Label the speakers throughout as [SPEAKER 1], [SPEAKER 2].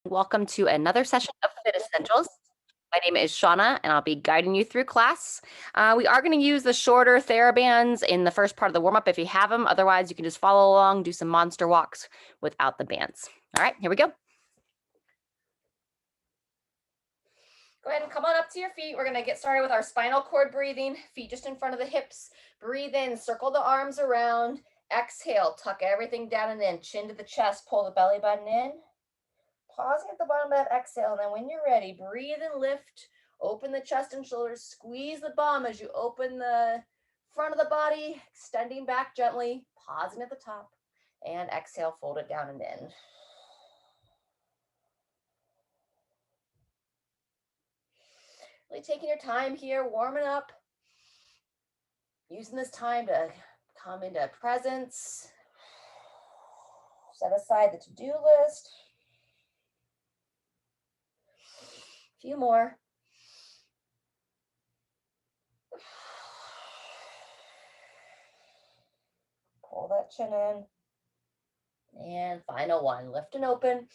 [SPEAKER 1] Welcome to another session of Fit Essentials. My name is Shauna, and I'll be guiding you through class. We are going to use the shorter TheraBands in the first part of the warm-up if you have them. Otherwise, you can just follow along, do some monster walks without the bands. All right, here we go. Go ahead and come on up to your feet. We're going to get started with our spinal cord breathing. Feet just in front of the hips. Breathe in, circle the arms around. Exhale, tuck everything down and in. Chin to the chest, pull the belly button in. Pausing at the bottom of that exhale, and then when you're ready, breathe and lift. Open the chest and shoulders. Squeeze the bum as you open the front of the body, extending back gently. Pausing at the top, and exhale, fold it down and in. Really taking your time here, warming up. Using this time to come into presence. Set aside the to-do list. A few more. Pull that chin in. And final one, lift and open.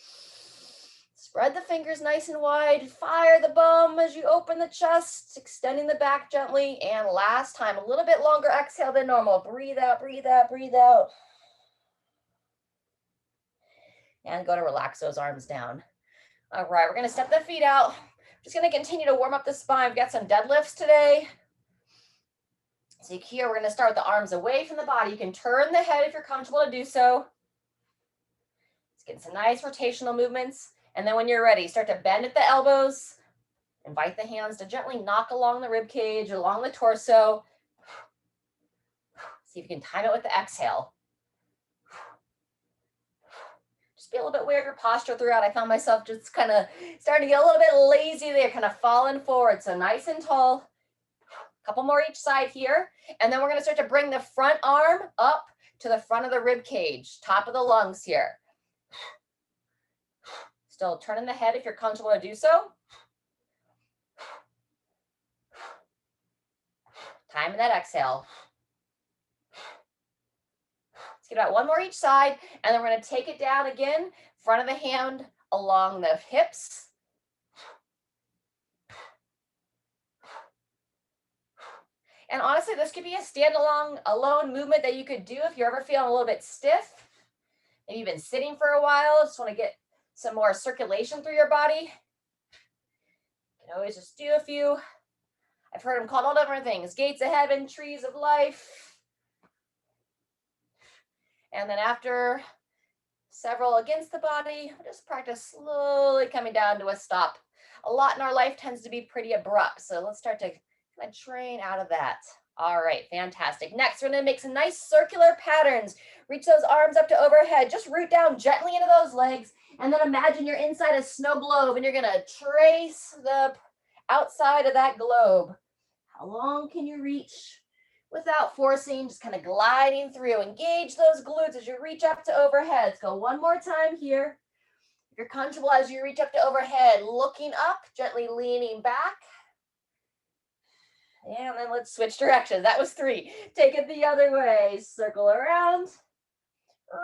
[SPEAKER 1] Spread the fingers nice and wide. Fire the bum as you open the chest, extending the back gently. And last time, a little bit longer exhale than normal. Breathe out, breathe out, breathe out. And go to relax those arms down. All right, we're going to step the feet out. Just going to continue to warm up the spine. We've got some deadlifts today. So here, we're going to start with the arms away from the body. You can turn the head if you're comfortable to do so. Let's get some nice rotational movements. And then when you're ready, start to bend at the elbows. Invite the hands to gently knock along the rib cage, along the torso. See if you can time it with the exhale. Just be a little bit weird your posture throughout. I found myself just kind of starting to get a little bit lazy there, kind of falling forward. So nice and tall. A couple more each side here. And then we're going to start to bring the front arm up to the front of the rib cage, top of the lungs here. Still turning the head if you're comfortable to do so. Time in that exhale. Let's get about one more each side, and then we're going to take it down again, front of the hand along the hips. And honestly, this could be a alone movement that you could do if you're ever feeling a little bit stiff. Maybe you've been sitting for a while, just want to get some more circulation through your body. You can always just do a few. I've heard them called all different things. Gates of heaven, trees of life. And then after several against the body, we'll just practice slowly coming down to a stop. A lot in our life tends to be pretty abrupt. So let's start to kind of train out of that. All right, fantastic. Next, we're going to make some nice circular patterns. Reach those arms up to overhead. Just root down gently into those legs. And then imagine you're inside a snow globe and you're going to trace the outside of that globe. How long can you reach without forcing? Just kind of gliding through. Engage those glutes as you reach up to overhead. Let's go one more time here. If you're comfortable as you reach up to overhead, looking up, gently leaning back. And then let's switch directions. That was 3. Take it the other way. Circle around.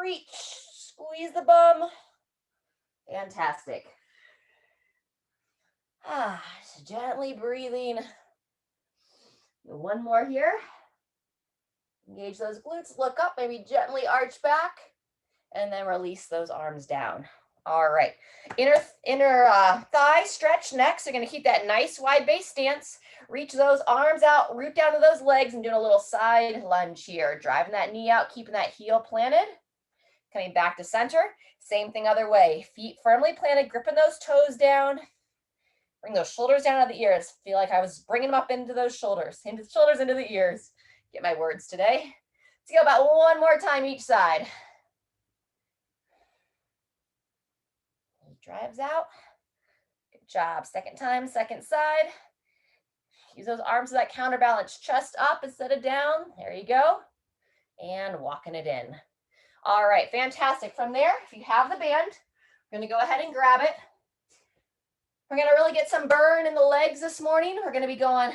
[SPEAKER 1] Reach. Squeeze the bum. Fantastic. Just gently breathing. One more here. Engage those glutes. Look up. Maybe gently arch back. And then release those arms down. All right. Inner thigh stretch next. You're going to keep that nice wide base stance. Reach those arms out, root down to those legs, and doing a little side lunge here. Driving that knee out, keeping that heel planted. Coming back to center. Same thing other way. Feet firmly planted, gripping those toes down. Bring those shoulders down to the ears. Feel like I was bringing them up into those shoulders, into the ears. Get my words today. Let's go about one more time each side. Drives out. Good job. Second time, second side. Use those arms to that counterbalance. Chest up instead of down. There you go. And walking it in. All right, fantastic. From there, if you have the band, we're going to go ahead and grab it. We're going to really get some burn in the legs this morning. We're going to be going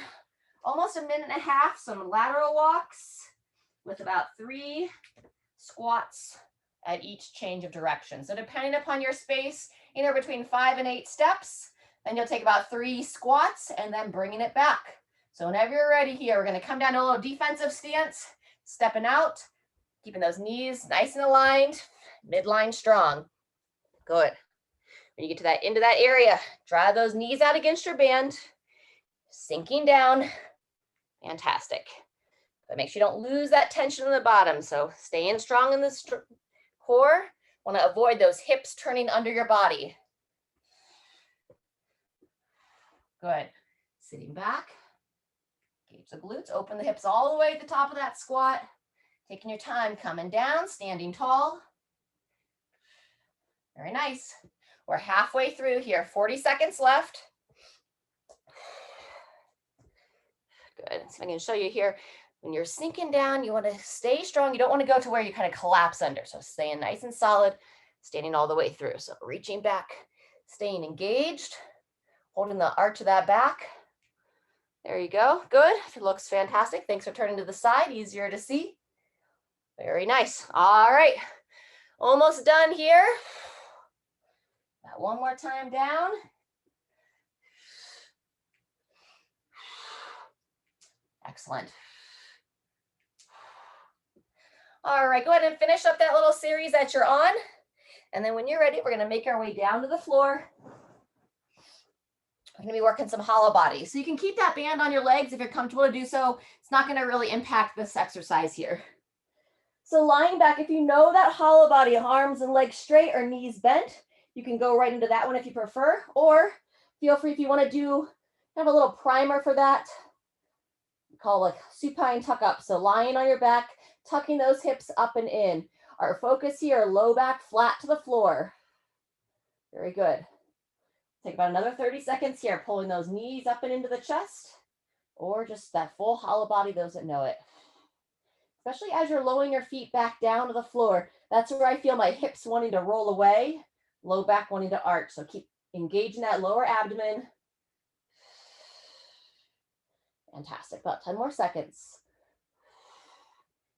[SPEAKER 1] almost a minute and a half, some lateral walks with about 3 squats at each change of direction. So depending upon your space, anywhere between 5 and 8 steps, then you'll take about 3 squats and then bringing it back. So whenever you're ready here, we're gonna come down to a little defensive stance, stepping out, keeping those knees nice and aligned, midline strong. Good. When you get to that into that area, drive those knees out against your band, sinking down. Fantastic. But make sure you don't lose that tension in the bottom. So staying strong in the core. Want to avoid those hips turning under your body. Good. Sitting back. Engage the glutes. Open the hips all the way at the top of that squat. Taking your time, coming down, standing tall. Very nice. We're halfway through here. 40 seconds left. Good. So I'm going to show you here. When you're sinking down, you want to stay strong. You don't want to go to where you kind of collapse under. So staying nice and solid, standing all the way through. So reaching back, staying engaged, holding the arch of that back. There you go. Good. It looks fantastic. Thanks for turning to the side. Easier to see. Very nice. All right. Almost done here. Got one more time down. Excellent. All right, go ahead and finish up that little series that you're on. And then when you're ready, we're gonna make our way down to the floor. We're gonna be working some hollow body. So you can keep that band on your legs if you're comfortable to do so. It's not gonna really impact this exercise here. So lying back, if you know that hollow body, arms and legs straight or knees bent, you can go right into that one if you prefer, or feel free if you wanna do, have a little primer for that. Call like supine tuck up. So lying on your back, tucking those hips up and in. Our focus here, low back flat to the floor. Very good. Take about another 30 seconds here, pulling those knees up and into the chest, or just that full hollow body, those that know it. Especially as you're lowering your feet back down to the floor, that's where I feel my hips wanting to roll away, low back wanting to arch. So keep engaging that lower abdomen. Fantastic, about 10 more seconds.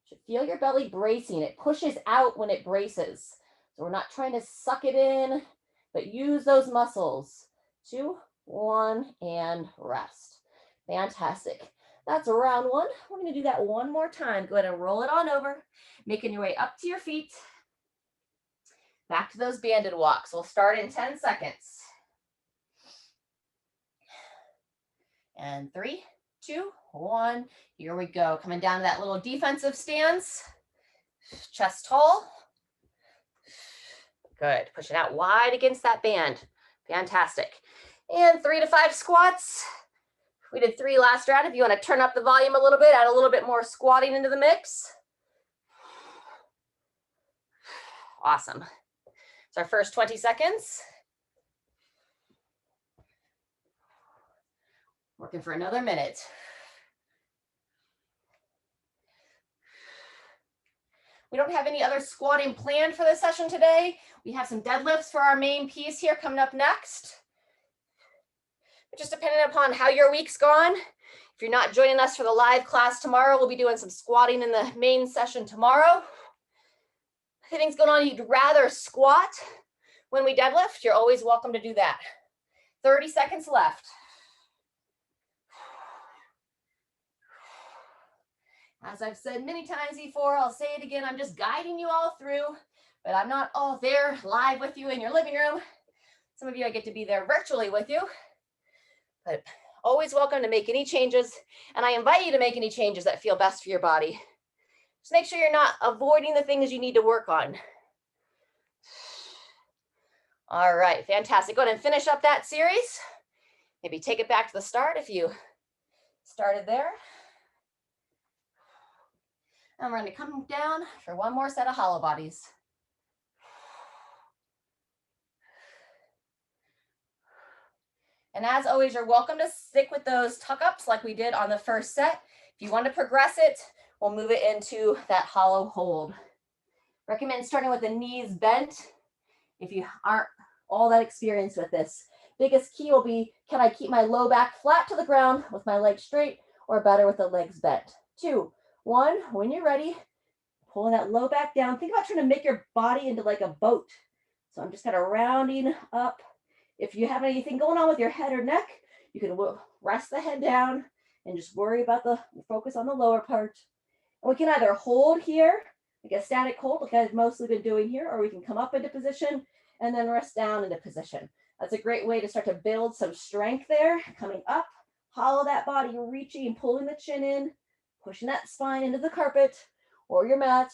[SPEAKER 1] You should feel your belly bracing. It pushes out when it braces. So we're not trying to suck it in, but use those muscles. 2, 1, and rest. Fantastic. That's round 1. We're gonna do that one more time. Go ahead and roll it on over, making your way up to your feet. Back to those banded walks. We'll start in 10 seconds. And 3, 2, 1. Here we go. Coming down to that little defensive stance. Chest tall. Good. Push it out wide against that band. Fantastic. And 3 to 5 squats. We did 3 last round. If you want to turn up the volume a little bit, add a little bit more squatting into the mix. Awesome. It's our first 20 seconds. Working for another minute. We don't have any other squatting planned for this session today. We have some deadlifts for our main piece here coming up next. But just depending upon how your week's gone, if you're not joining us for the live class tomorrow, we'll be doing some squatting in the main session tomorrow. If anything's going on, you'd rather squat when we deadlift, you're always welcome to do that. 30 seconds left. As I've said many times before, I'll say it again, I'm just guiding you all through, but I'm not all there live with you in your living room. Some of you I get to be there virtually with you, but always welcome to make any changes, and I invite you to make any changes that feel best for your body. Just make sure you're not avoiding the things you need to work on. All right, fantastic. Go ahead and finish up that series. Maybe take it back to the start if you started there. And we're going to come down for one more set of hollow bodies. And as always, you're welcome to stick with those tuck ups like we did on the first set. If you want to progress it, we'll move it into that hollow hold. Recommend starting with the knees bent if you aren't all that experienced with this. Biggest key will be, can I keep my low back flat to the ground with my legs straight, or better with the legs bent? 2, 1, when you're ready, Pulling that low back down. Think about trying to make your body into like a boat. So I'm just kind of rounding up. If you have anything going on with your head or neck, you can rest the head down and just worry about focus on the lower part. And we can either hold here, like a static hold, like I've mostly been doing here, or we can come up into position and then rest down into position. That's a great way to start to build some strength there. Coming up, hollow that body, reaching, pulling the chin in, pushing that spine into the carpet or your mat,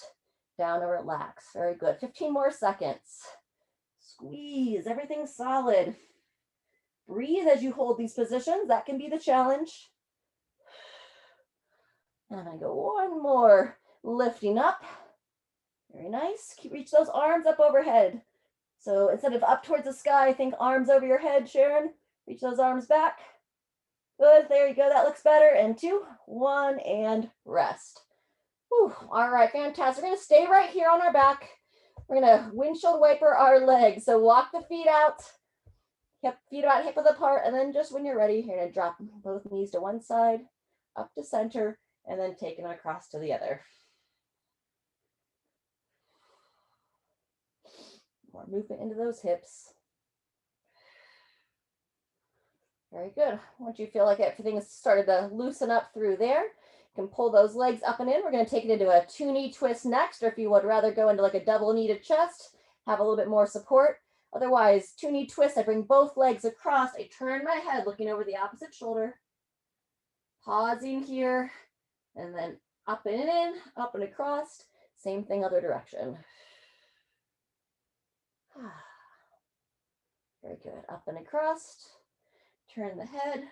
[SPEAKER 1] down and relax. Very good. 15 more seconds. Squeeze, everything's solid. Breathe as you hold these positions. That can be the challenge. And I go one more, lifting up. Very nice. Reach those arms up overhead. So instead of up towards the sky, think arms over your head, Sharon. Reach those arms back. Good, there you go. That looks better. And 2, 1, and rest. Whew. All right, fantastic. We're gonna stay right here on our back. We're gonna windshield wiper our legs. So walk the feet out, feet about hip width apart, and then just when you're ready, you're gonna drop both knees to one side, up to center, and then taking it across to the other. More movement into those hips. Very good. Once you feel like everything has started to loosen up through there, you can pull those legs up and in. We're going to take it into a 2-knee twist next, or if you would rather go into like a double knee to chest, have a little bit more support. Otherwise, 2-knee twist, I bring both legs across. I turn my head looking over the opposite shoulder. Pausing here, and then up and in, up and across. Same thing, other direction. Very good. Up and across. Turn the head.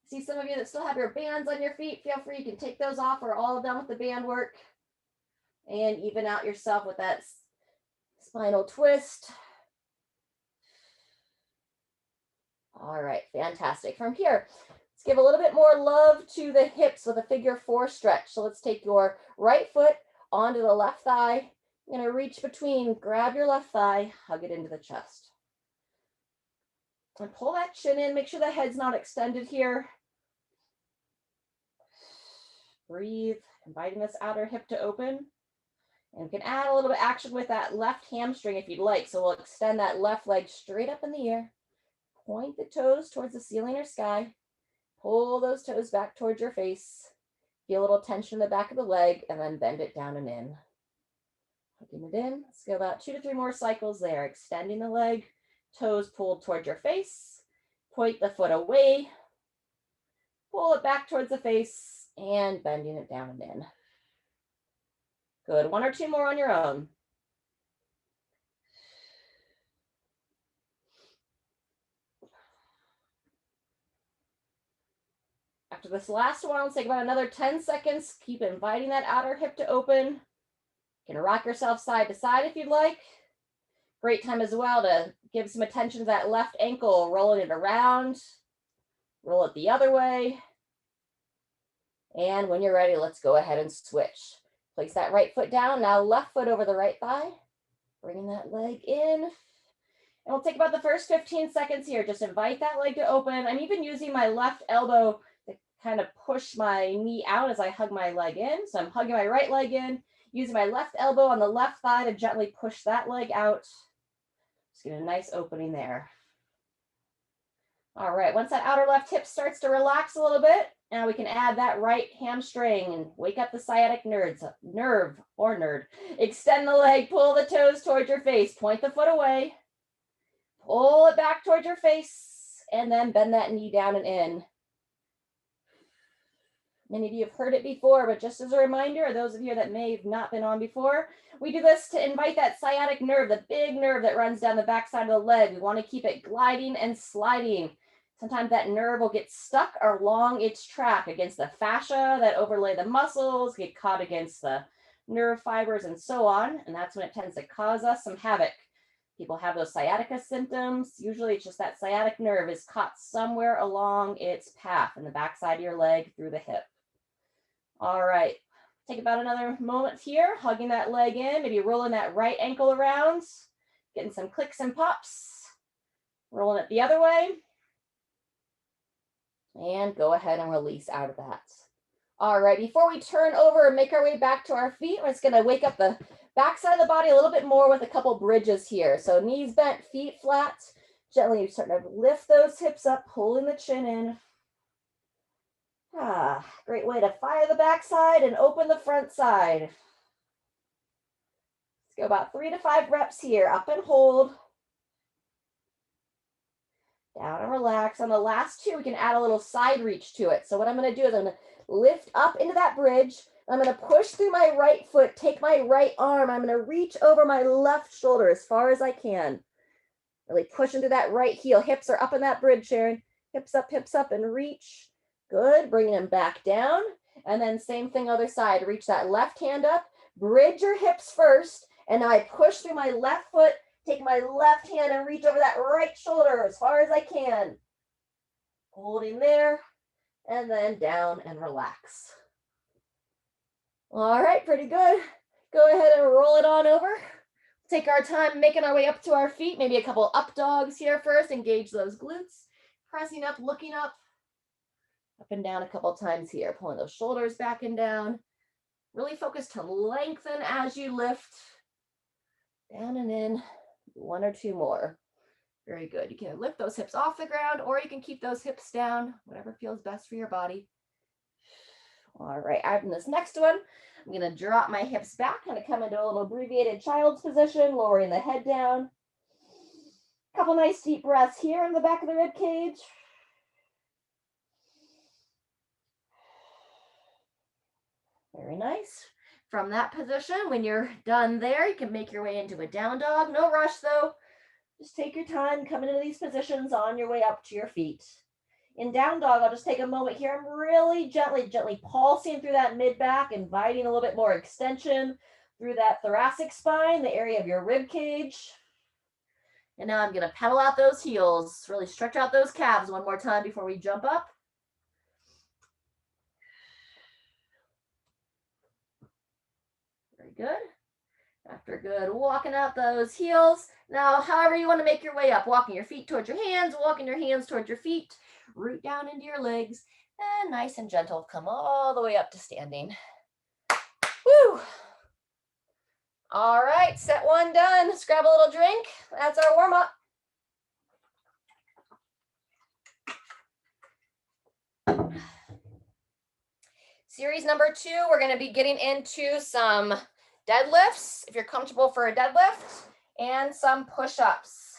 [SPEAKER 1] See some of you that still have your bands on your feet. Feel free, you can take those off or all done with the band work. And even out yourself with that spinal twist. All right, fantastic. From here, let's give a little bit more love to the hips with a figure 4 stretch. So let's take your right foot onto the left thigh. You're gonna reach between, grab your left thigh, hug it into the chest. And pull that chin in, make sure the head's not extended here. Breathe, inviting this outer hip to open. And we can add a little bit of action with that left hamstring if you'd like. So we'll extend that left leg straight up in the air. Point the toes towards the ceiling or sky. Pull those toes back towards your face. Feel a little tension in the back of the leg, and then bend it down and in. Hugging it in. Let's go about 2 to 3 more cycles there. Extending the leg. Toes pulled towards your face. Point the foot away. Pull it back towards the face and bending it down and in. Good. 1 or 2 more on your own. After this last one, let's take about another 10 seconds. Keep inviting that outer hip to open. You can rock yourself side to side if you'd like. Great time as well to give some attention to that left ankle, rolling it around, roll it the other way. And when you're ready, let's go ahead and switch. Place that right foot down, now left foot over the right thigh, bringing that leg in. And we'll take about the first 15 seconds here. Just invite that leg to open. I'm even using my left elbow to kind of push my knee out as I hug my leg in. So I'm hugging my right leg in, using my left elbow on the left thigh to gently push that leg out. Just get a nice opening there. All right, once that outer left hip starts to relax a little bit, now we can add that right hamstring and wake up the sciatic nerve. Extend the leg, pull the toes towards your face, point the foot away, pull it back towards your face, and then bend that knee down and in. Many of you have heard it before, but just as a reminder, those of you that may have not been on before, we do this to invite that sciatic nerve, the big nerve that runs down the backside of the leg. We want to keep it gliding and sliding. Sometimes that nerve will get stuck along its track against the fascia that overlay the muscles, get caught against the nerve fibers and so on. And that's when it tends to cause us some havoc. People have those sciatica symptoms. Usually it's just that sciatic nerve is caught somewhere along its path in the backside of your leg through the hip. All right, take about another moment here, hugging that leg in, maybe rolling that right ankle around, getting some clicks and pops, rolling it the other way. And go ahead and release out of that. All right, before we turn over and make our way back to our feet, we're just gonna wake up the back side of the body a little bit more with a couple bridges here. So knees bent, feet flat. Gently starting to lift those hips up, pulling the chin in. Great way to fire the back side and open the front side. Let's go about 3 to 5 reps here. Up and hold. Down and relax. On the last 2, we can add a little side reach to it. So what I'm going to do is I'm going to lift up into that bridge. I'm going to push through my right foot, take my right arm. I'm going to reach over my left shoulder as far as I can. Really push into that right heel. Hips are up in that bridge, Sharon. Hips up, and reach. Good. Bringing them back down. And then same thing other side. Reach that left hand up. Bridge your hips first. And now I push through my left foot, take my left hand and reach over that right shoulder as far as I can. Holding there. And then down and relax. All right, pretty good. Go ahead and roll it on over. Take our time making our way up to our feet. Maybe a couple up dogs here first. Engage those glutes. Pressing up, looking up. Up and down a couple times here. Pulling those shoulders back and down. Really focus to lengthen as you lift. Down and in. 1 or 2 more. Very good. You can lift those hips off the ground or you can keep those hips down. Whatever feels best for your body. All right, I'm in this next one. I'm going to drop my hips back, kind of come into a little abbreviated child's position, lowering the head down. Couple nice deep breaths here in the back of the rib cage. Very nice. From that position, when you're done there, you can make your way into a down dog. No rush though. Just take your time coming into these positions on your way up to your feet. In down dog, I'll just take a moment here. I'm really gently pulsing through that mid back, inviting a little bit more extension through that thoracic spine, the area of your rib cage. And now I'm going to pedal out those heels. Really stretch out those calves one more time before we jump up. Very good. After good walking out those heels. Now, however you want to make your way up, walking your feet towards your hands, walking your hands towards your feet, root down into your legs, and nice and gentle, come all the way up to standing. Woo! All right, set 1 done. Let's grab a little drink. That's our warm up. Series number 2, we're going to be getting into some deadlifts, if you're comfortable for a deadlift, and some push-ups.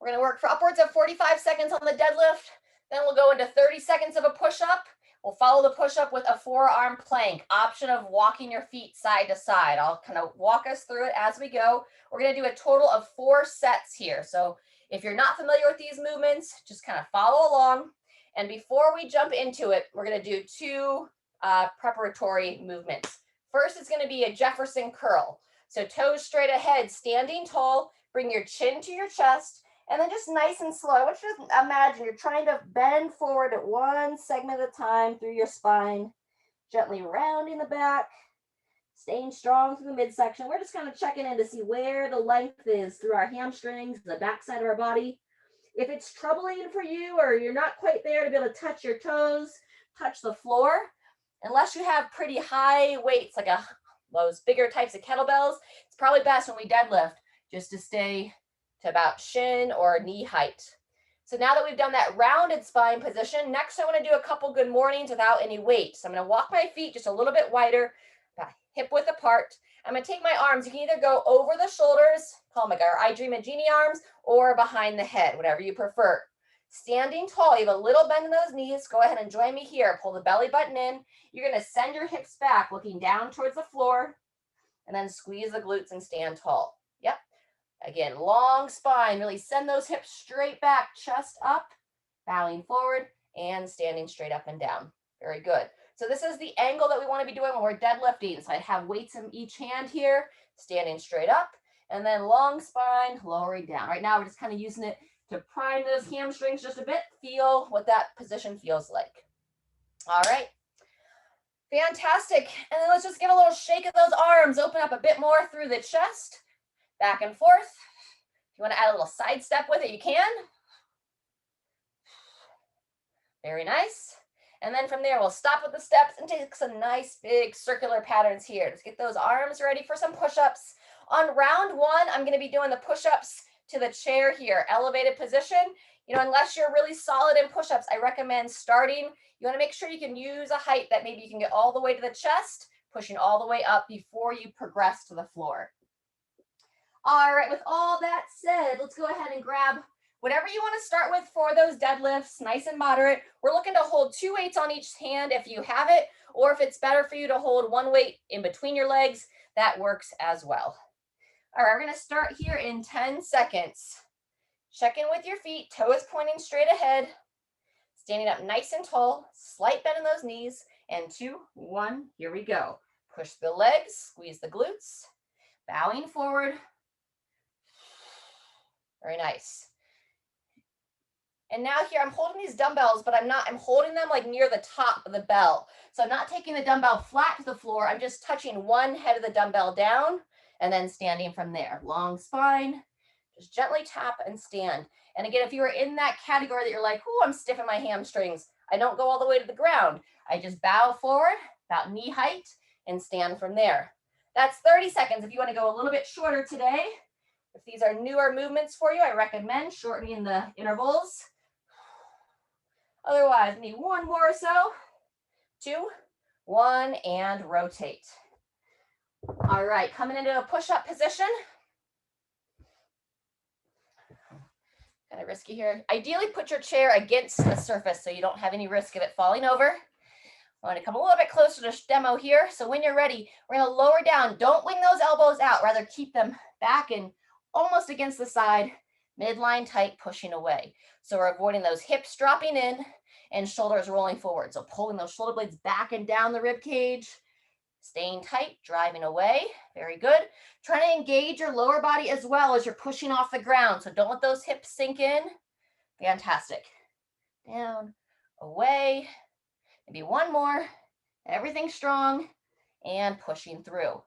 [SPEAKER 1] We're going to work for upwards of 45 seconds on the deadlift. Then we'll go into 30 seconds of a push-up. We'll follow the push-up with a forearm plank, option of walking your feet side to side. I'll kind of walk us through it as we go. We're going to do a total of 4 sets here. So if you're not familiar with these movements, just kind of follow along. And before we jump into it, we're going to do 2 preparatory movements. First, it's going to be a Jefferson curl. So toes straight ahead, standing tall, bring your chin to your chest, and then just nice and slow. I want you to imagine you're trying to bend forward at 1 segment at a time through your spine, gently rounding the back, staying strong through the midsection. We're just kind of checking in to see where the length is through our hamstrings, the back side of our body. If it's troubling for you or you're not quite there to be able to touch your toes, touch the floor, unless you have pretty high weights, like those bigger types of kettlebells, it's probably best when we deadlift just to stay to about shin or knee height. So now that we've done that rounded spine position, next I want to do a couple good mornings without any weight. So I'm going to walk my feet just a little bit wider, about hip width apart. I'm going to take my arms. You can either go over the shoulders, call them like our I Dream a Genie arms, or behind the head, whatever you prefer. Standing tall, you have a little bend in those knees. Go ahead and join me here. Pull the belly button in. You're going to send your hips back, looking down towards the floor, and then squeeze the glutes and stand tall. Yep. Again, long spine. Really send those hips straight back, chest up, bowing forward, and standing straight up and down. Very good. So this is the angle that we want to be doing when we're deadlifting. So I have weights in each hand here, standing straight up, and then long spine, lowering down. Right now, we're just kind of using it to prime those hamstrings just a bit. Feel what that position feels like. All right. Fantastic. And then let's just give a little shake of those arms. Open up a bit more through the chest, back and forth. If you want to add a little side step with it, you can. Very nice. And then from there, we'll stop with the steps and take some nice big circular patterns here. Just get those arms ready for some push-ups. On round one, I'm gonna be doing the push-ups to the chair here, elevated position. You know, unless you're really solid in push-ups, I recommend starting. You wanna make sure you can use a height that maybe you can get all the way to the chest, pushing all the way up before you progress to the floor. All right, with all that said, let's go ahead and grab whatever you want to start with for those deadlifts, nice and moderate. We're looking to hold 2 weights on each hand if you have it, or if it's better for you to hold 1 weight in between your legs, that works as well. All right, we're going to start here in 10 seconds. Check in with your feet, toes pointing straight ahead, standing up nice and tall, slight bend in those knees, and 2, 1, here we go. Push the legs, squeeze the glutes, bowing forward. Very nice. And now here I'm holding these dumbbells, but I'm holding them like near the top of the bell. So I'm not taking the dumbbell flat to the floor. I'm just touching one head of the dumbbell down and then standing from there. Long spine, just gently tap and stand. And again, if you are in that category that you're like, oh, I'm stiff in my hamstrings, I don't go all the way to the ground. I just bow forward, about knee height, and stand from there. That's 30 seconds. If you want to go a little bit shorter today, if these are newer movements for you, I recommend shortening the intervals. Otherwise, need 1 more or so. 2, 1, and rotate. All right, coming into a push-up position. Kind of risky here. Ideally, put your chair against the surface so you don't have any risk of it falling over. I want to come a little bit closer to demo here. So when you're ready, we're going to lower down. Don't wing those elbows out. Rather, keep them back and almost against the side, midline tight, pushing away. So we're avoiding those hips dropping in and shoulders rolling forward. So pulling those shoulder blades back and down the rib cage, staying tight, driving away. Very good. Trying to engage your lower body as well as you're pushing off the ground. So don't let those hips sink in. Fantastic. Down, away. Maybe 1 more. Everything strong and pushing through.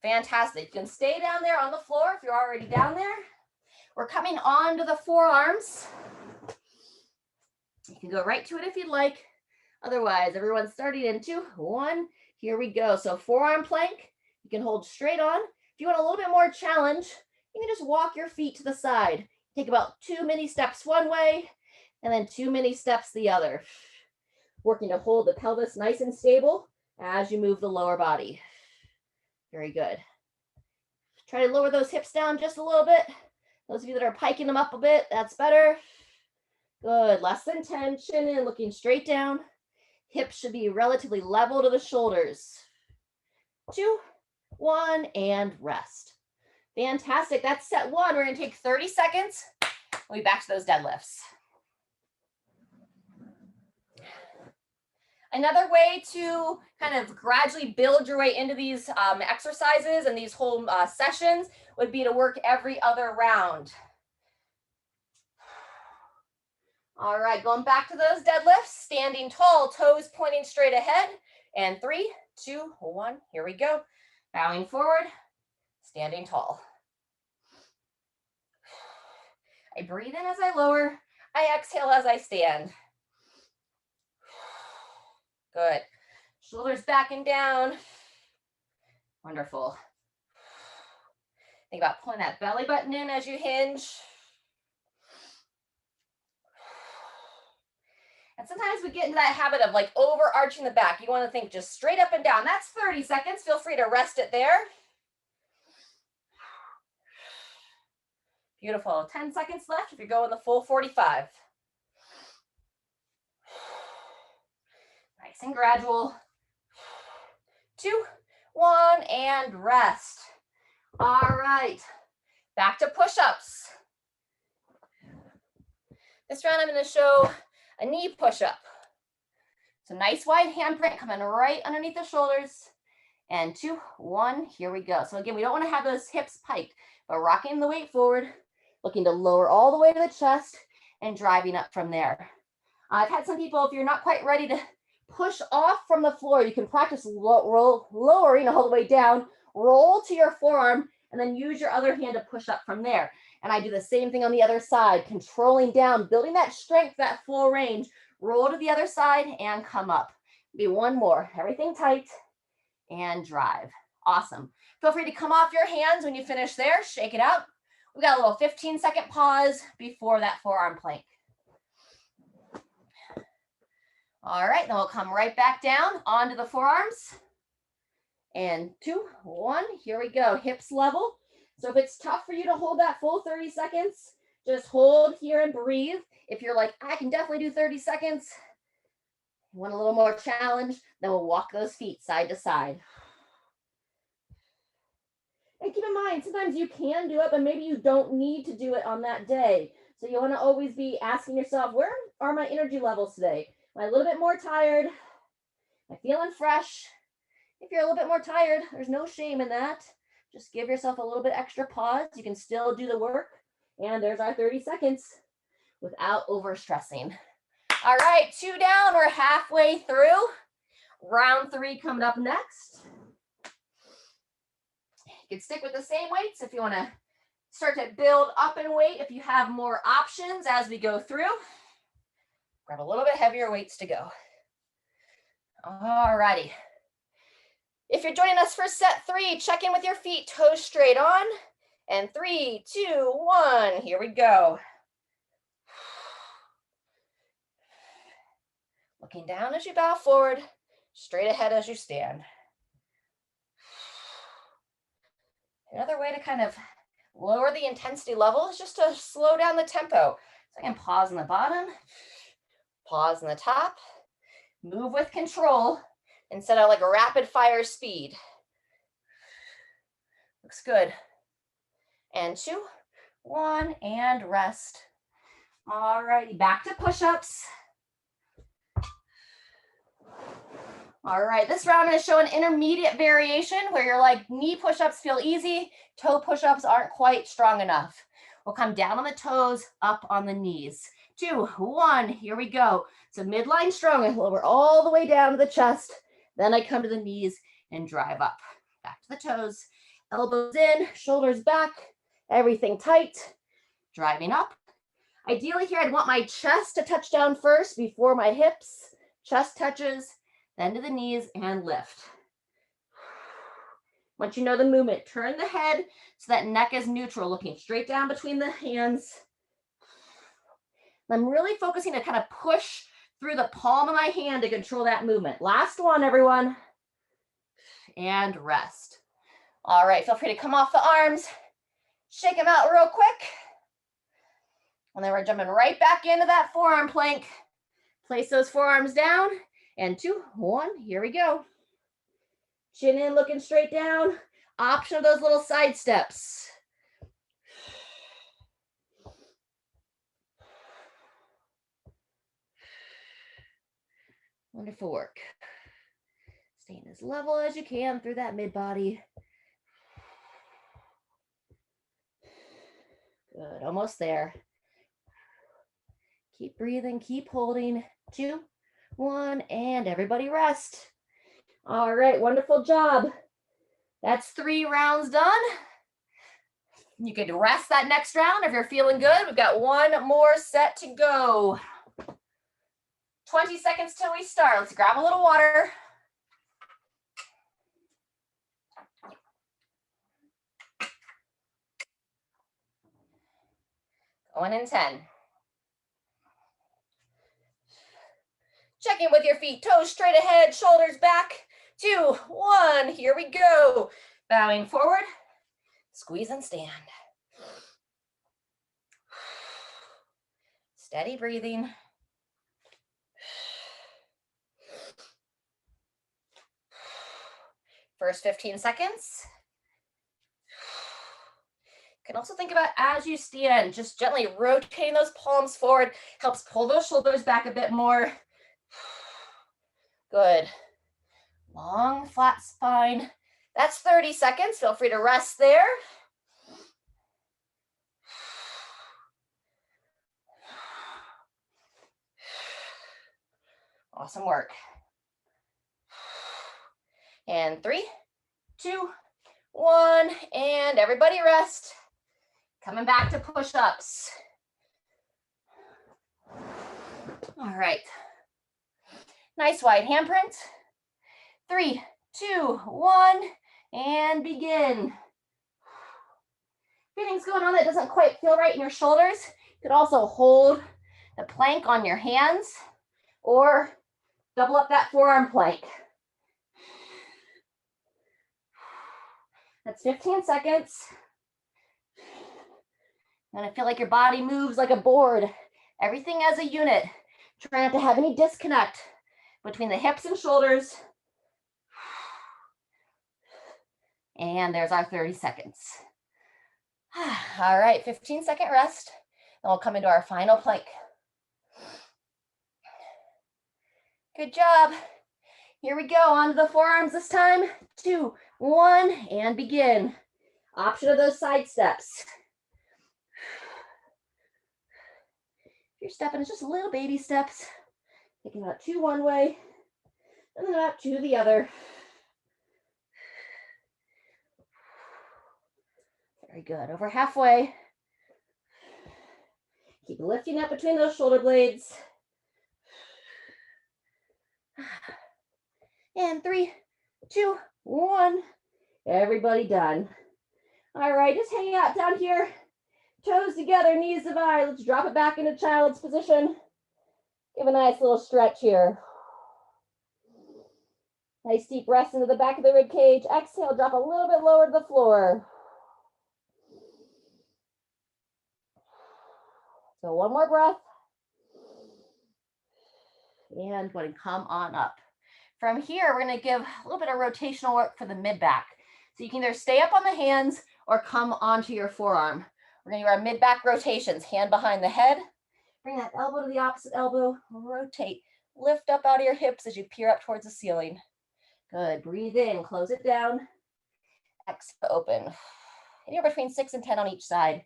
[SPEAKER 1] Fantastic. You can stay down there on the floor if you're already down there. We're coming on to the forearms. You can go right to it if you'd like. Otherwise, everyone's starting in 2, 1. Here we go. So forearm plank, you can hold straight on. If you want a little bit more challenge, you can just walk your feet to the side. Take about 2 mini steps one way and then 2 mini steps the other. Working to hold the pelvis nice and stable as you move the lower body. Very good. Try to lower those hips down just a little bit. Those of you that are piking them up a bit, that's better. Good. Less than 10, chin in, looking straight down. Hips should be relatively level to the shoulders. 2, 1, and rest. Fantastic. That's set 1. We're going to take 30 seconds. We'll be back to those deadlifts. Another way to kind of gradually build your way into these exercises and these whole sessions would be to work every other round. All right, going back to those deadlifts, standing tall, toes pointing straight ahead. And 3, 2, 1, here we go. Bowing forward, standing tall. I breathe in as I lower. I exhale as I stand. Good. Shoulders back and down. Wonderful. Think about pulling that belly button in as you hinge. And sometimes we get into that habit of like overarching the back. You want to think just straight up and down. That's 30 seconds. Feel free to rest it there. Beautiful. 10 seconds left if you're going the full 45. Nice and gradual. 2, 1, and rest. All right. Back to push-ups. This round I'm going to show a knee push-up. So nice wide handprint coming right underneath the shoulders. And 2, 1, here we go. So again, we don't want to have those hips piked, but rocking the weight forward, looking to lower all the way to the chest and driving up from there. I've had some people, if you're not quite ready to push off from the floor, you can practice lowering all the way down, roll to your forearm, and then use your other hand to push up from there. And I do the same thing on the other side, controlling down, building that strength, that full range, Roll to the other side and come up. Be one more. Everything tight and drive. Awesome. Feel free to come off your hands when you finish there. Shake it out. We got a little 15-second pause before that forearm plank. All right, then we'll come right back down onto the forearms. And 2, 1, here we go. Hips level. So if it's tough for you to hold that full 30 seconds, just hold here and breathe. If you're like, I can definitely do 30 seconds, you want a little more challenge, then we'll walk those feet side to side. And keep in mind, sometimes you can do it, but maybe you don't need to do it on that day. So you want to always be asking yourself, where are my energy levels today? Am I a little bit more tired? Am I feeling fresh? If you're a little bit more tired, there's no shame in that. Just give yourself a little bit extra pause. You can still do the work. And there's our 30 seconds without overstressing. All right, 2 down. We're halfway through. Round 3 coming up next. You can stick with the same weights if you want to start to build up in weight. If you have more options as we go through, grab a little bit heavier weights to go. All righty. If you're joining us for set 3, check in with your feet, toes straight on. And 3, 2, 1, here we go. Looking down as you bow forward, straight ahead as you stand. Another way to kind of lower the intensity level is just to slow down the tempo. So I can pause in the bottom, pause in the top, move with control instead of like a rapid fire speed. Looks good. And 2, 1, and rest. All righty, back to push-ups. All right, this round I'm going to show an intermediate variation where you're like, knee push-ups feel easy, toe push-ups aren't quite strong enough. We'll come down on the toes, up on the knees. 2, 1, here we go. So midline strong, I lower all the way down to the chest. Then I come to the knees and drive up. Back to the toes, elbows in, shoulders back, everything tight, driving up. Ideally here, I'd want my chest to touch down first before my hips. Chest touches, then to the knees and lift. Once you know the movement, turn the head so that neck is neutral, looking straight down between the hands. I'm really focusing to kind of push through the palm of my hand to control that movement. Last one, everyone. And rest. All right, feel free to come off the arms, shake them out real quick. And then we're jumping right back into that forearm plank. Place those forearms down. And 2, 1, here we go. Chin in, looking straight down. Option of those little side steps. Wonderful work. Staying as level as you can through that mid body. Good, almost there. Keep breathing, keep holding. 2, 1, and everybody rest. All right, wonderful job. That's 3 rounds done. You could rest that next round if you're feeling good. We've got 1 more set to go. 20 seconds till we start. Let's grab a little water. Going in 10. Check in with your feet, toes straight ahead, shoulders back. 2, 1, here we go. Bowing forward, squeeze and stand. Steady breathing. First 15 seconds. You can also think about as you stand, just gently rotating those palms forward, helps pull those shoulders back a bit more. Good. Long, flat spine. That's 30 seconds. Feel free to rest there. Awesome work. And 3, 2, 1, and everybody rest. Coming back to push-ups. All right, Nice wide handprint. 3, 2, 1, and begin. If anything's going on that doesn't quite feel right in your shoulders, you could also hold the plank on your hands or double up that forearm plank. That's 15 seconds. And I feel like your body moves like a board. Everything as a unit. Try not to have any disconnect between the hips and shoulders. And there's our 30 seconds. All right, 15-second rest. Then we'll come into our final plank. Good job. Here we go, onto the forearms this time. 2, 1, and begin. Option of those side steps. If you're stepping, it's just little baby steps. Taking about 2 one way, and then about 2 the other. Very good, over halfway. Keep lifting up between those shoulder blades. And 3, 2, 1. Everybody done. All right, just hang out down here. Toes together, knees divided. Let's drop it back into child's position. Give a nice little stretch here. Nice deep rest into the back of the rib cage. Exhale, drop a little bit lower to the floor. So one more breath. And go ahead and come on up. From here, we're going to give a little bit of rotational work for the mid-back. So you can either stay up on the hands or come onto your forearm. We're going to do our mid-back rotations. Hand behind the head. Bring that elbow to the opposite elbow. Rotate. Lift up out of your hips as you peer up towards the ceiling. Good. Breathe in. Close it down. Exhale, open. Anywhere between 6 and 10 on each side.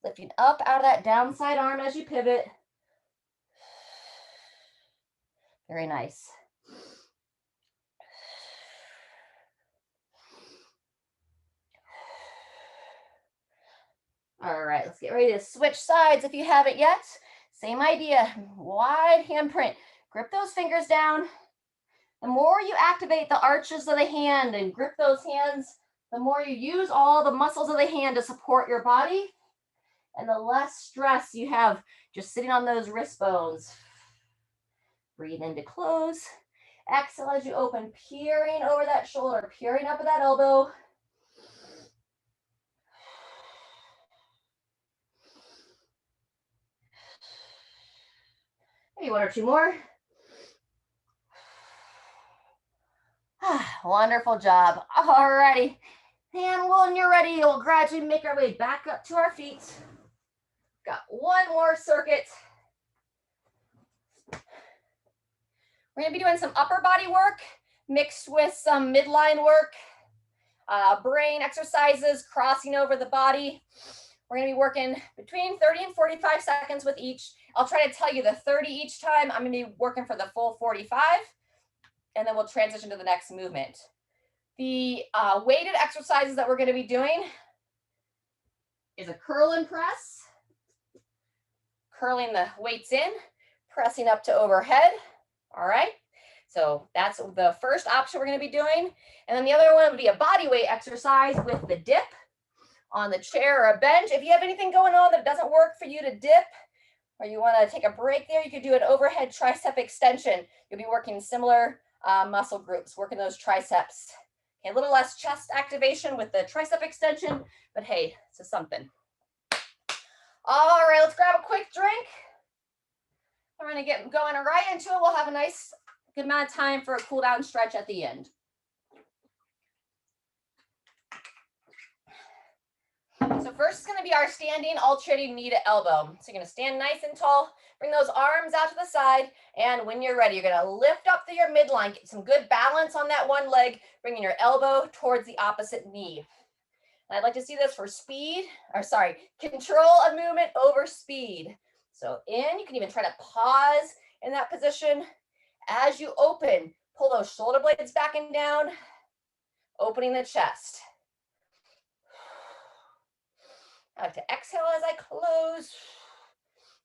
[SPEAKER 1] Lifting up out of that downside arm as you pivot. Very nice. All right, let's get ready to switch sides if you haven't yet. Same idea, wide handprint. Grip those fingers down. The more you activate the arches of the hand and grip those hands, the more you use all the muscles of the hand to support your body, and the less stress you have just sitting on those wrist bones. Breathe in to close. Exhale as you open, peering over that shoulder, peering up at that elbow. Maybe 1 or 2 more. Wonderful job. All righty. And when you're ready, we'll gradually make our way back up to our feet. Got 1 more circuit. We're going to be doing some upper body work mixed with some midline work, brain exercises, crossing over the body. We're going to be working between 30 and 45 seconds with each. I'll try to tell you the 30 each time. I'm going to be working for the full 45, and then we'll transition to the next movement. The weighted exercises that we're going to be doing is a curl and press, curling the weights in, pressing up to overhead. All right, so that's the first option we're going to be doing. And then the other one would be a body weight exercise with the dip on the chair or a bench. If you have anything going on that doesn't work for you to dip, or you want to take a break there, you could do an overhead tricep extension. You'll be working similar muscle groups, working those triceps. Okay, a little less chest activation with the tricep extension, but hey, this is something. All right, let's grab a quick drink. We're going to get going right into it. We'll have a nice, good amount of time for a cool down stretch at the end. So first is going to be our standing alternating knee to elbow. So you're going to stand nice and tall, bring those arms out to the side, and when you're ready, you're going to lift up to your midline, get some good balance on that one leg, bringing your elbow towards the opposite knee. And I'd like to see this for control of movement over speed. So in, you can even try to pause in that position. As you open, pull those shoulder blades back and down, opening the chest. I like to exhale as I close,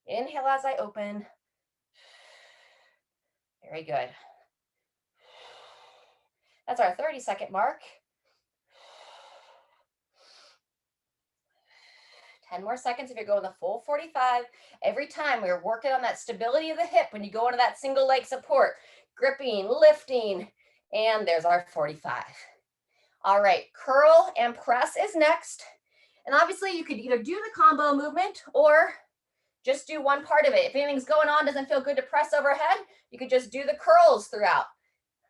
[SPEAKER 1] inhale as I open, Very good. That's our 30-second mark. 10 more seconds if you're going the full 45. Every time we're working on that stability of the hip when you go into that single leg support, gripping, lifting, and there's our 45. All right, curl and press is next. And obviously you could either do the combo movement or just do one part of it. If anything's going on, doesn't feel good to press overhead, you could just do the curls throughout.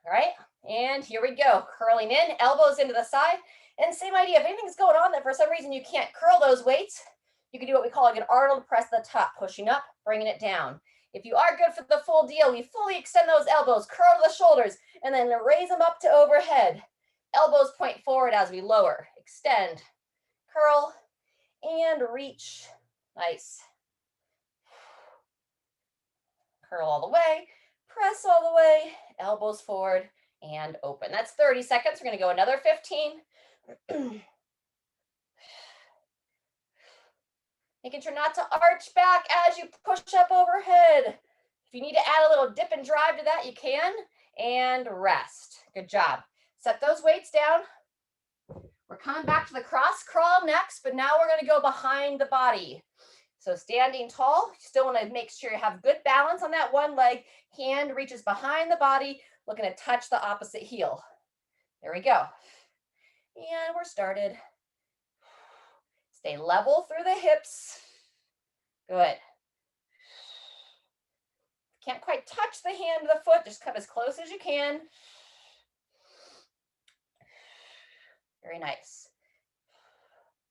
[SPEAKER 1] All right, and here we go. Curling in, elbows into the side. And same idea, if anything's going on that for some reason you can't curl those weights, you can do what we call like an Arnold Press at the top, pushing up, bringing it down. If you are good for the full deal, we fully extend those elbows, curl to the shoulders, and then raise them up to overhead. Elbows point forward as we lower, extend, curl, and reach. Nice. Curl all the way, press all the way, elbows forward, and open. That's 30 seconds. We're going to go another 15. Making sure not to arch back as you push up overhead. If you need to add a little dip and drive to that, you can. And rest. Good job. Set those weights down. We're coming back to the cross crawl next, but now we're going to go behind the body. So standing tall, you still want to make sure you have good balance on that one leg. Hand reaches behind the body, looking to touch the opposite heel. There we go. And we're started. Stay level through the hips. Good. Can't quite touch the hand to the foot, just come as close as you can. Very nice.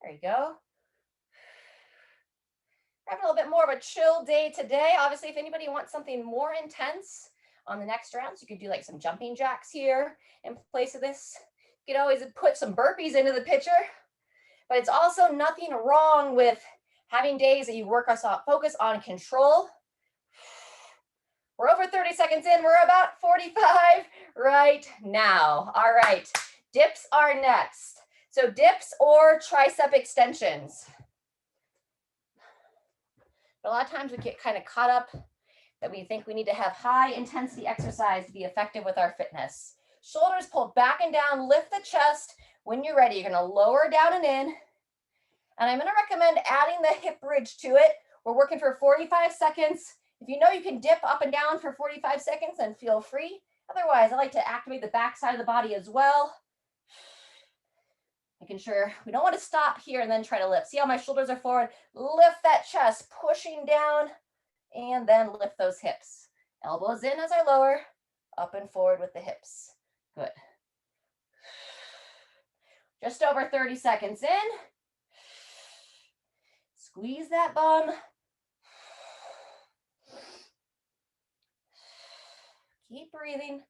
[SPEAKER 1] There you go. We're having a little bit more of a chill day today. Obviously, if anybody wants something more intense on the next rounds, you could do like some jumping jacks here in place of this. You could always put some burpees into the picture, but it's also nothing wrong with having days that you focus on control. We're over 30 seconds in. We're about 45 right now. All right, dips are next. So dips or tricep extensions. But a lot of times we get kind of caught up that we think we need to have high intensity exercise to be effective with our fitness. Shoulders pulled back and down, lift the chest. When you're ready, you're going to lower down and in. And I'm going to recommend adding the hip bridge to it. We're working for 45 seconds. If you know you can dip up and down for 45 seconds, then feel free. Otherwise, I like to activate the back side of the body as well. Making sure we don't want to stop here and then try to lift. See how my shoulders are forward? Lift that chest, pushing down, and then lift those hips. Elbows in as I lower, up and forward with the hips. Good. Just over 30 seconds in. Squeeze that bum. Keep breathing.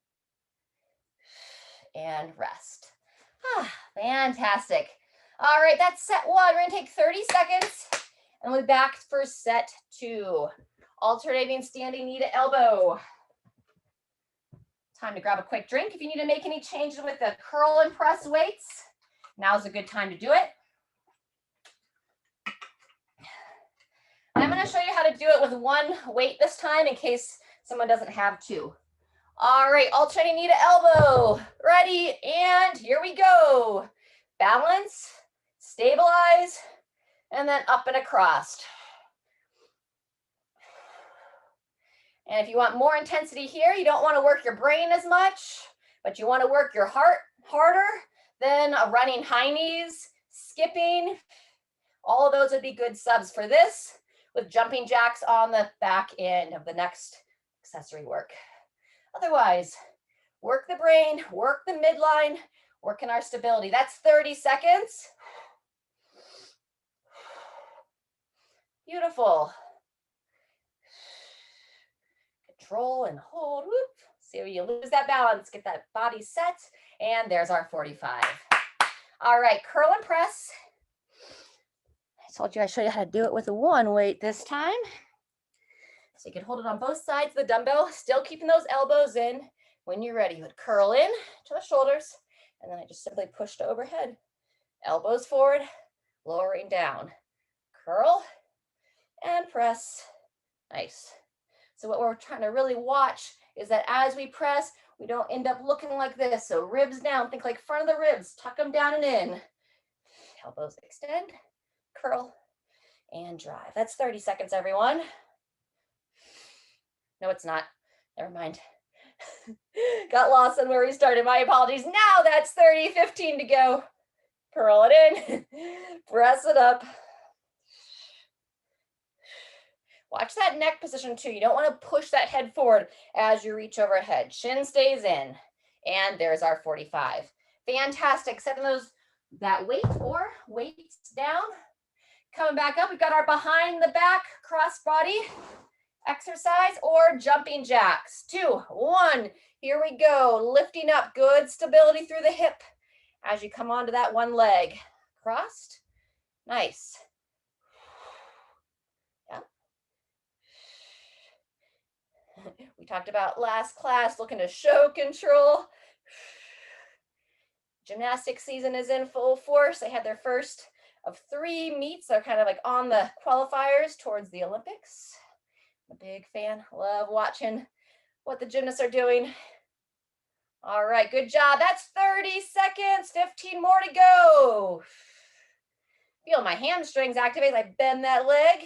[SPEAKER 1] And rest. Fantastic. All right, that's set one. We're going to take 30 seconds and we'll be back for set two. Alternating standing knee to elbow. Time to grab a quick drink. If you need to make any changes with the curl and press weights, now's a good time to do it. I'm going to show you how to do it with one weight this time in case someone doesn't have two. All right, alternating knee to elbow. Ready, and here we go. Balance, stabilize, and then up and across. And if you want more intensity here, you don't want to work your brain as much, but you want to work your heart harder, then running high knees, skipping. All of those would be good subs for this, with jumping jacks on the back end of the next accessory work. Otherwise, work the brain, work the midline, working our stability. That's 30 seconds. Beautiful. Control and hold. Whoop. See where you lose that balance, get that body set, and there's our 45. All right, curl and press. I told you I'd show you how to do it with a one weight this time. So you can hold it on both sides of the dumbbell, still keeping those elbows in. When you're ready, you would curl in to the shoulders, and then I just simply push to overhead. Elbows forward, lowering down. Curl and press. Nice. So what we're trying to really watch is that as we press, we don't end up looking like this. So ribs down, think like front of the ribs, tuck them down and in. Elbows extend, curl, and drive. That's 30 seconds, everyone. No, it's not. Never mind. Got lost on where we started. My apologies. Now that's 30, 15 to go. Curl it in, press it up. Watch that neck position too. You don't want to push that head forward as you reach overhead. Shin stays in. And there's our 45. Fantastic. Setting that weight or weights down. Coming back up, we've got our behind the back cross body exercise or jumping jacks. 2, 1, here we go. Lifting up, good stability through the hip as you come onto that one leg. Crossed, nice. Yeah. We talked about last class, looking to show control. Gymnastics season is in full force. They had their first of 3 meets. They're kind of like on the qualifiers towards the Olympics. I'm a big fan, love watching what the gymnasts are doing. All right, good job. That's 30 seconds, 15 more to go. Feel my hamstrings activate as I bend that leg.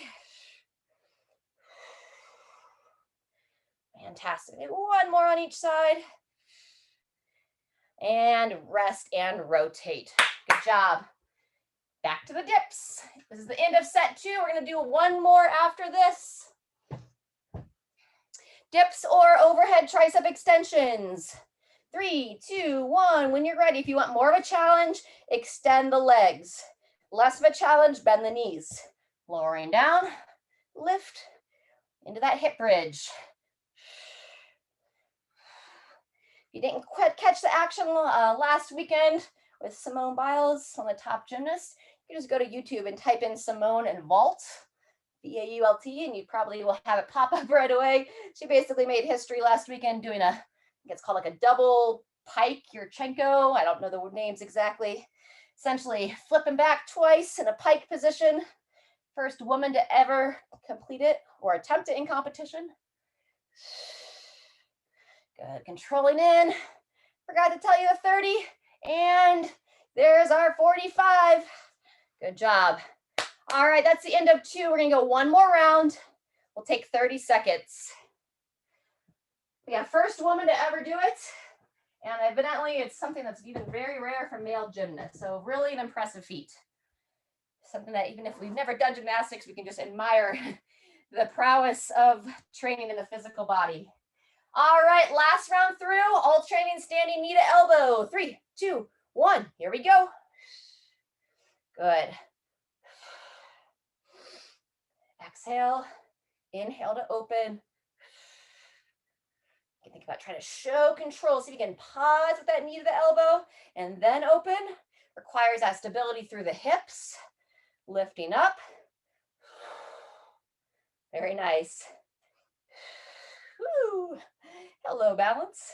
[SPEAKER 1] Fantastic. One more on each side. And rest and rotate. Good job. Back to the dips. This is the end of set 2. We're going to do one more after this. Dips or overhead tricep extensions. 3, 2, 1. When you're ready, if you want more of a challenge, extend the legs. Less of a challenge, bend the knees. Lowering down, lift into that hip bridge. If you didn't quite catch the action last weekend with Simone Biles, one of the top gymnasts, you just go to YouTube and type in Simone and vault, V-A-U-L-T, and you probably will have it pop up right away. She basically made history last weekend doing I think it's called like a double pike Yurchenko. I don't know the names exactly. Essentially flipping back twice in a pike position. First woman to ever complete it or attempt it in competition. Good, controlling in. Forgot to tell you the 30. And there's our 45. Good job. All right, that's the end of 2. We're gonna go one more round. We'll take 30 seconds. We got first woman to ever do it. And evidently it's something that's even very rare for male gymnasts. So really an impressive feat. Something that even if we've never done gymnastics, we can just admire the prowess of training in the physical body. All right, last round through, all training standing knee to elbow. 3, 2, 1, here we go. Good. Exhale, inhale to open. You can think about trying to show control. See if you can pause with that knee to the elbow and then open. Requires that stability through the hips. Lifting up. Very nice. Woo. Hello, balance.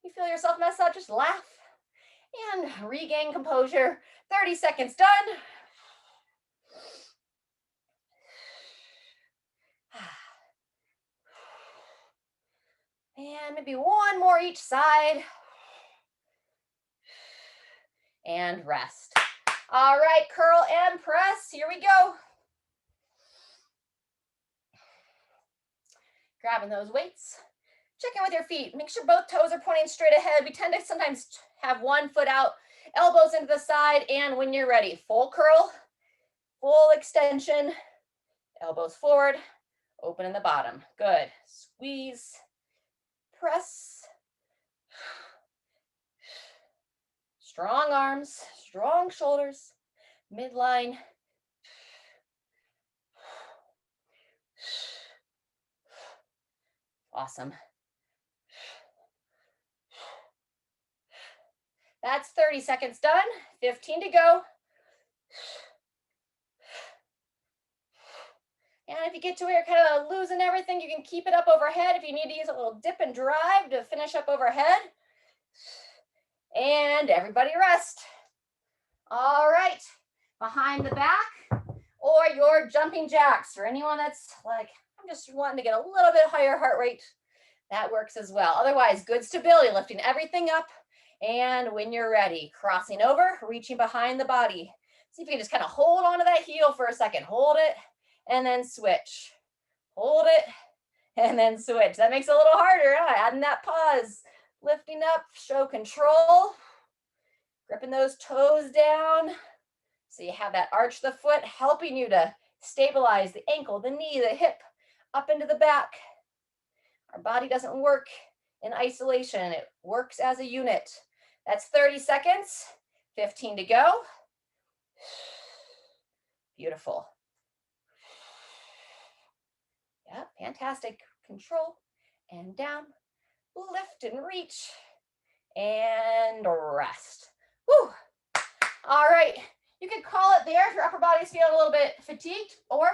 [SPEAKER 1] You feel yourself mess up, just laugh and regain composure. 30 seconds done. And maybe one more each side. And rest. All right, curl and press. Here we go. Grabbing those weights. Check in with your feet. Make sure both toes are pointing straight ahead. We tend to sometimes have one foot out, elbows into the side, and when you're ready, full curl, full extension, elbows forward, open in the bottom. Good. Squeeze, press. Strong arms, strong shoulders, midline. Awesome. That's 30 seconds done, 15 to go. And if you get to where you're kind of losing everything, you can keep it up overhead if you need to use a little dip and drive to finish up overhead. And everybody rest. All right, behind the back or your jumping jacks. For anyone that's like, I'm just wanting to get a little bit higher heart rate, that works as well. Otherwise, good stability, lifting everything up. And when you're ready, crossing over, reaching behind the body. See if you can just kind of hold onto that heel for a second. Hold it and then switch. Hold it and then switch. That makes it a little harder, huh? Adding that pause. Lifting up, show control. Gripping those toes down. So you have that arch of the foot helping you to stabilize the ankle, the knee, the hip, up into the back. Our body doesn't work in isolation. It works as a unit. That's 30 seconds, 15 to go. Beautiful. Yeah, fantastic. Control and down, lift and reach and rest. Woo. All right, you can call it there if your upper body's feeling a little bit fatigued, or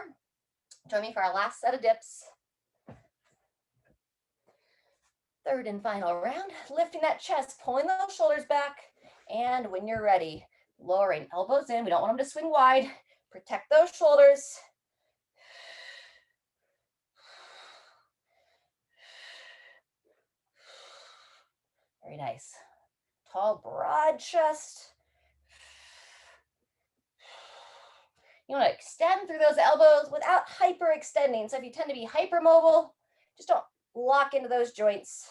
[SPEAKER 1] join me for our last set of dips. Third and final round, lifting that chest, pulling those shoulders back, and when you're ready, lowering elbows in. We don't want them to swing wide. Protect those shoulders. Very nice. Tall, broad chest. You want to extend through those elbows without hyperextending. So if you tend to be hypermobile, just don't lock into those joints.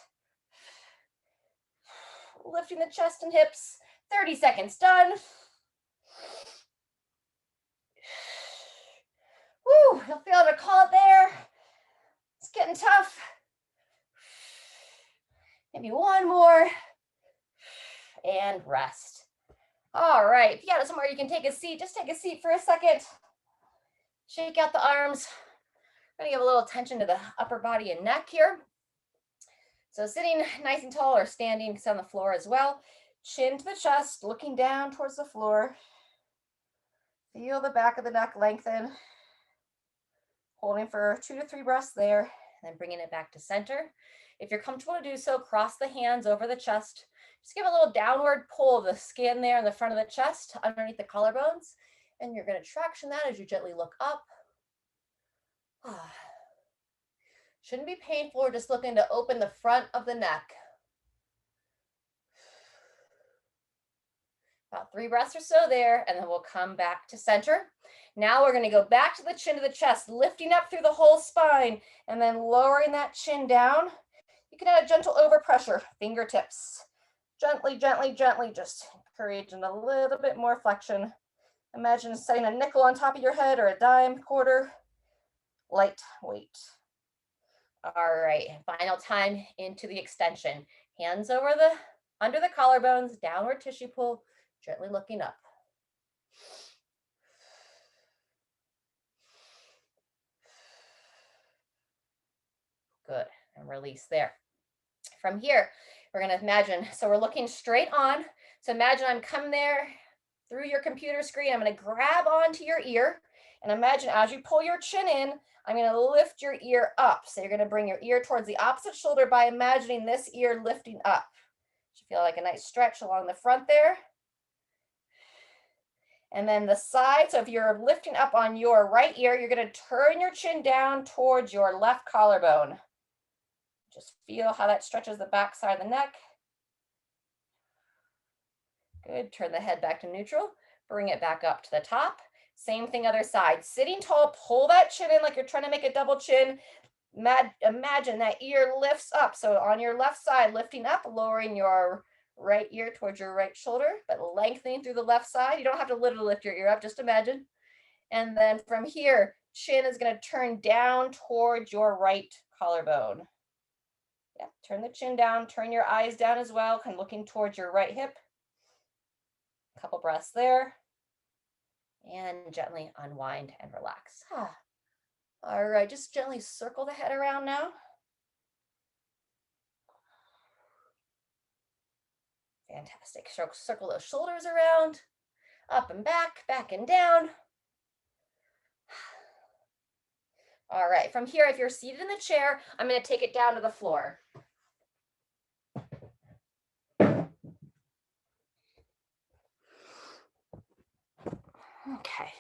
[SPEAKER 1] Lifting the chest and hips. 30 seconds done. Woo, you'll feel able to call it there. It's getting tough. Maybe one more. And rest. All right, if you got somewhere you can take a seat, just take a seat for a second. Shake out the arms. I'm gonna give a little attention to the upper body and neck here. So sitting nice and tall or standing on the floor as well. Chin to the chest, looking down towards the floor. Feel the back of the neck lengthen. Holding for 2 to 3 breaths there, and then bringing it back to center. If you're comfortable to do so, cross the hands over the chest. Just give a little downward pull of the skin there in the front of the chest, underneath the collarbones. And you're going to traction that as you gently look up. Shouldn't be painful. We're just looking to open the front of the neck. About 3 breaths or so there, and then we'll come back to center. Now we're going to go back to the chin to the chest, lifting up through the whole spine, and then lowering that chin down. You can add a gentle overpressure, fingertips. Gently, gently, gently, just encouraging a little bit more flexion. Imagine setting a nickel on top of your head or a dime, quarter. Light weight. All right, final time into the extension. Hands over under the collarbones, downward tissue pull, gently looking up. Good, and release there. From here, we're going to imagine, so we're looking straight on. So imagine I'm coming there through your computer screen. I'm going to grab onto your ear, and imagine as you pull your chin in, I'm going to lift your ear up. So you're going to bring your ear towards the opposite shoulder by imagining this ear lifting up. You feel like a nice stretch along the front there. And then the side, so if you're lifting up on your right ear, you're going to turn your chin down towards your left collarbone. Just feel how that stretches the back side of the neck. Good, turn the head back to neutral. Bring it back up to the top. Same thing other side. Sitting tall, pull that chin in like you're trying to make a double chin. Imagine that ear lifts up. So on your left side, lifting up, lowering your right ear towards your right shoulder, but lengthening through the left side. You don't have to literally lift your ear up, just imagine. And then from here, chin is going to turn down towards your right collarbone. Yeah, turn the chin down, turn your eyes down as well, kind of looking towards your right hip. A couple breaths there. And gently unwind and relax. All right, just gently circle the head around now. Fantastic. Circle those shoulders around, up and back and down. All right, from here, if you're seated in the chair, I'm going to take it down to the floor. Okay,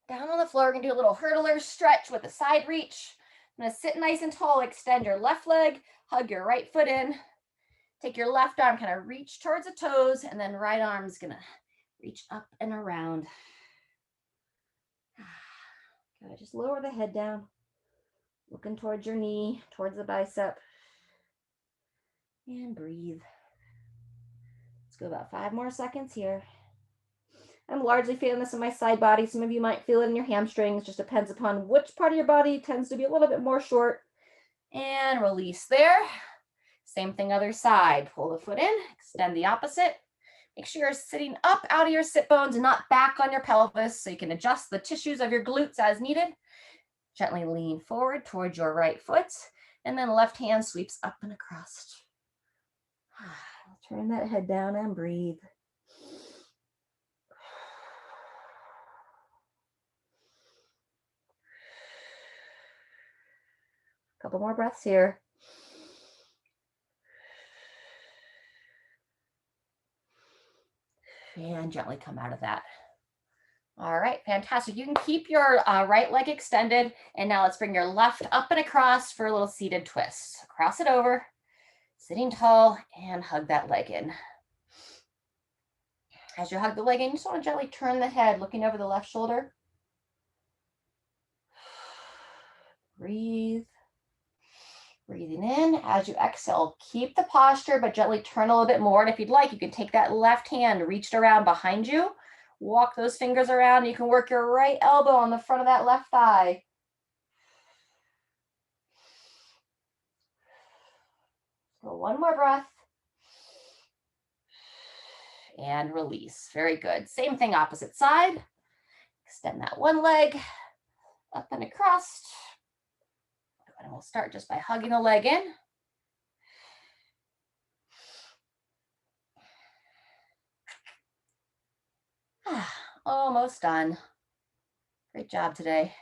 [SPEAKER 1] down on the floor, we're going to do a little hurdler stretch with a side reach. I'm gonna sit nice and tall, extend your left leg, hug your right foot in, take your left arm, kind of reach towards the toes, and then right arm's gonna reach up and around. Good, just lower the head down, looking towards your knee, towards the bicep, and breathe. Let's go about 5 more seconds here. I'm largely feeling this in my side body. Some of you might feel it in your hamstrings. Just depends upon which part of your body tends to be a little bit more short. And release there. Same thing other side. Pull the foot in, extend the opposite. Make sure you're sitting up out of your sit bones and not back on your pelvis, so you can adjust the tissues of your glutes as needed. Gently lean forward towards your right foot, and then left hand sweeps up and across. Turn that head down and breathe. Couple more breaths here. And gently come out of that. All right, fantastic. You can keep your right leg extended. And now let's bring your left up and across for a little seated twist. Cross it over, sitting tall, and hug that leg in. As you hug the leg in, you just want to gently turn the head, looking over the left shoulder. Breathe. Breathing in. As you exhale, keep the posture, but gently turn a little bit more. And if you'd like, you can take that left hand reached around behind you. Walk those fingers around. You can work your right elbow on the front of that left thigh. So one more breath. And release. Very good. Same thing, opposite side. Extend that one leg up and across. And we'll start just by hugging the leg in. Almost done. Great job today.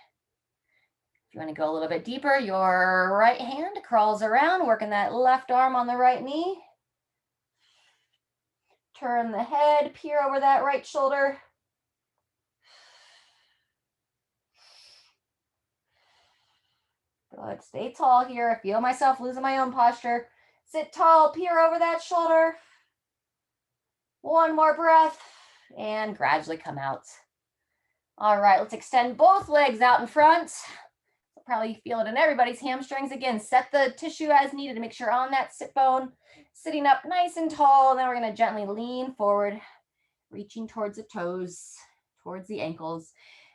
[SPEAKER 1] If you want to go a little bit deeper, your right hand crawls around, working that left arm on the right knee. Turn the head, peer over that right shoulder. Good, stay tall here. I feel myself losing my own posture. Sit tall, peer over that shoulder. One more breath, and gradually come out. All right, let's extend both legs out in front. You'll probably feel it in everybody's hamstrings. Again, set the tissue as needed to make sure on that sit bone, sitting up nice and tall. And then we're gonna gently lean forward, reaching towards the toes, towards the ankles.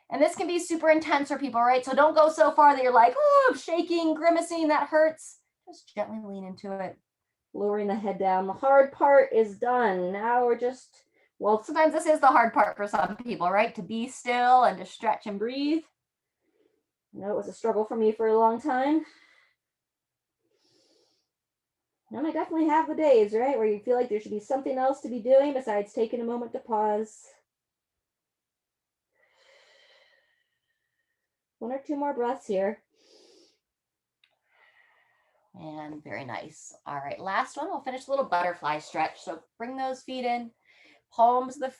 [SPEAKER 1] And this can be super intense for people, right? So don't go so far that you're like, oh, I'm shaking, grimacing, that hurts. Just gently lean into it, lowering the head down. The hard part is done. Now we're just, well, sometimes this is the hard part for some people, right? To be still and to stretch and breathe. I know it was a struggle for me for a long time. And I definitely have the days, right, where you feel like there should be something else to be doing besides taking a moment to pause. 1 or 2 more breaths here. And very nice. All right, last one. We'll finish a little butterfly stretch. So bring those feet in, palms of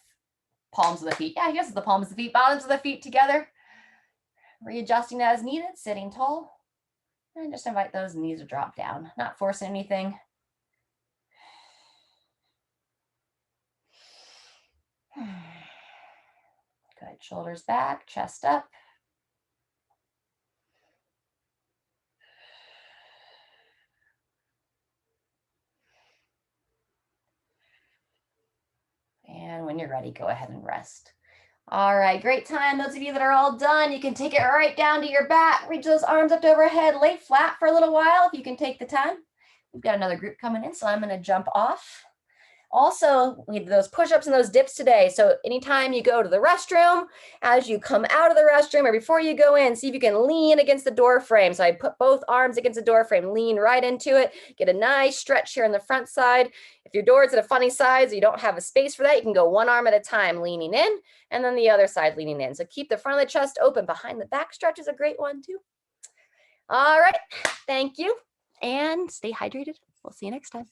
[SPEAKER 1] the feet. Yeah, I guess it's the palms of the feet, bottoms of the feet together. Readjusting as needed, sitting tall. And just invite those knees to drop down, not forcing anything. Good, shoulders back, chest up. And when you're ready, go ahead and rest. All right, great time. Those of you that are all done, you can take it right down to your back. Reach those arms up to overhead. Lay flat for a little while if you can take the time. We've got another group coming in, so I'm going to jump off. Also, we did those push-ups and those dips today. So anytime you go to the restroom, as you come out of the restroom or before you go in, see if you can lean against the door frame. So I put both arms against the door frame, lean right into it, get a nice stretch here on the front side. If your door is at a funny size, you don't have a space for that, you can go one arm at a time, leaning in, and then the other side leaning in. So keep the front of the chest open. Behind the back stretch is a great one too. All right, thank you, and stay hydrated. We'll see you next time.